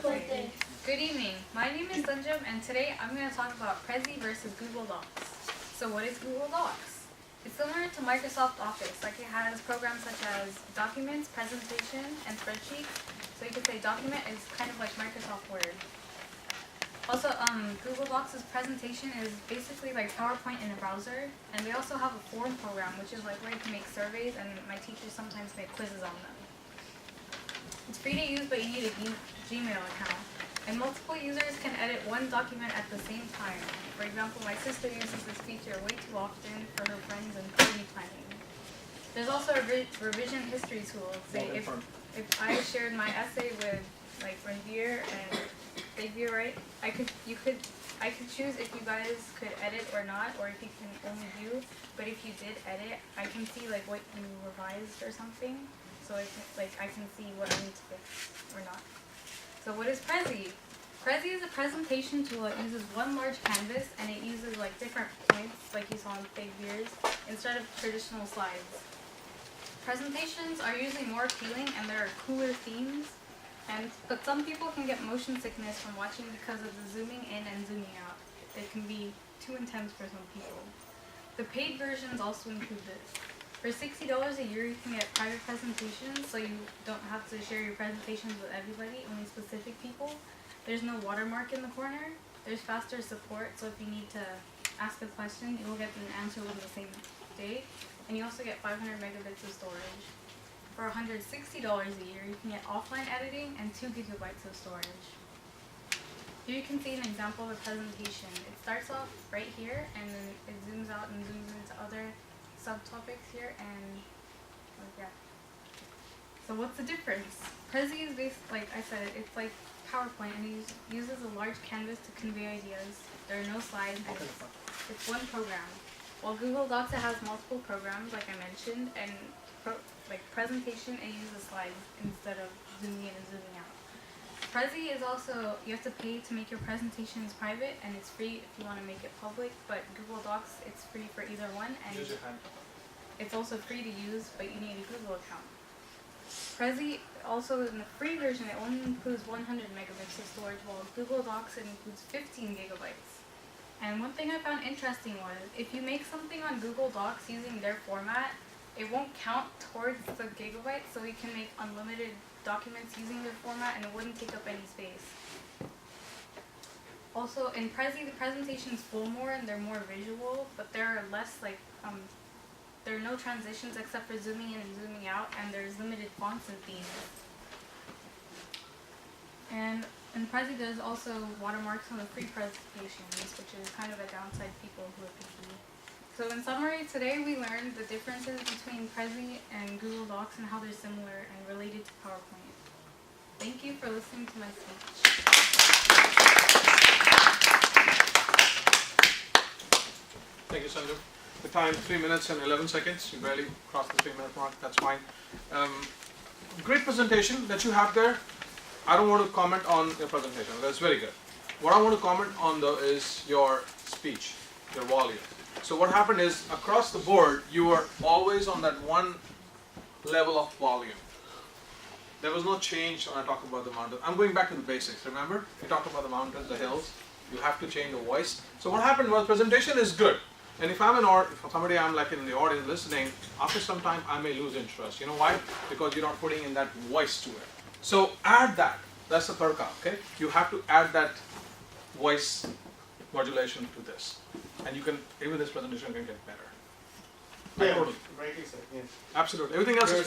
Okay. Good evening. My name is Sanjim, and today I'm going to talk about Prezi versus Google Docs. So what is Google Docs? It's similar to Microsoft Office. Like, it has programs such as Documents, Presentation, and Spreadsheets. So you could say Document is kind of like Microsoft Word. Also, Google Docs' presentation is basically like PowerPoint in a browser, and they also have a form program, which is like where you can make surveys, and my teachers sometimes make quizzes on them. It's free to use, but you need a Gmail account. And multiple users can edit one document at the same time. For example, my sister uses this feature way too often for her friends and party planning. There's also a revision history tool. Say if I shared my essay with like Ranveer and Xavier, right? I could choose if you guys could edit or not, or if you can only view. But if you did edit, I can see like what you revised or something. So I can see what I need to fix or not. So what is Prezi? Prezi is a presentation tool that uses one large canvas, and it uses like different points, like you saw in Xavier's, instead of traditional slides. Presentations are usually more appealing, and there are cooler themes. But some people can get motion sickness from watching because of the zooming in and zooming out. It can be too intense for some people. The paid versions also include this. For $60 a year, you can get private presentations, so you don't have to share your presentations with everybody, only specific people. There's no watermark in the corner. There's faster support, so if you need to ask a question, you will get an answer within the same day. And you also get 500 megabits of storage. For $160 a year, you can get offline editing and 2 gigabytes of storage. Here you can see an example of a presentation. It starts off right here, and then it zooms out and zooms into other subtopics here, and yeah. So what's the difference? Prezi is based, like I said, it's like PowerPoint, and it uses a large canvas to convey ideas. There are no slides, and it's one program. While Google Docs, it has multiple programs, like I mentioned, and presentation, it uses slides instead of zooming in and zooming out. Prezi is also, you have to pay to make your presentations private, and it's free if you want to make it public, but Google Docs, it's free for either one, and it's also free to use, but you need a Google account. Prezi, also in the free version, it only includes 100 megabits of storage, while Google Docs, it includes 15 gigabytes. And one thing I found interesting was, if you make something on Google Docs using their format, it won't count towards the gigabytes, so you can make unlimited documents using their format, and it wouldn't take up any space. Also, in Prezi, the presentations flow more and they're more visual, but there are less there are no transitions except for zooming in and zooming out, and there's limited fonts and themes. And in Prezi, there's also watermarks on the free presentations, which is kind of a downside to people who are picky. So in summary, today we learned the differences between Prezi and Google Docs and how they're similar and related to PowerPoint. Thank you for listening to my speech. Thank you, Sanjim. The time, 3 minutes and 11 seconds. You barely crossed the 3-minute mark. That's fine. Great presentation that you have there. I don't want to comment on your presentation. That's very good. What I want to comment on, though, is your speech, your volume. So what happened is, across the board, you were always on that one level of volume. There was no change when I talked about the mountains. I'm going back to the basics, remember? We talked about the mountains, the hills. You have to change the voice. So what happened was, presentation is good. And if somebody I'm like in the audience listening, after some time I may lose interest. You know why? Because you're not putting in that voice to it. So add that. That's the tarka, okay? You have to add that voice modulation to this. And you can, even this presentation can get better. Yeah, rightly said, yes. Absolutely. Everything else is fine.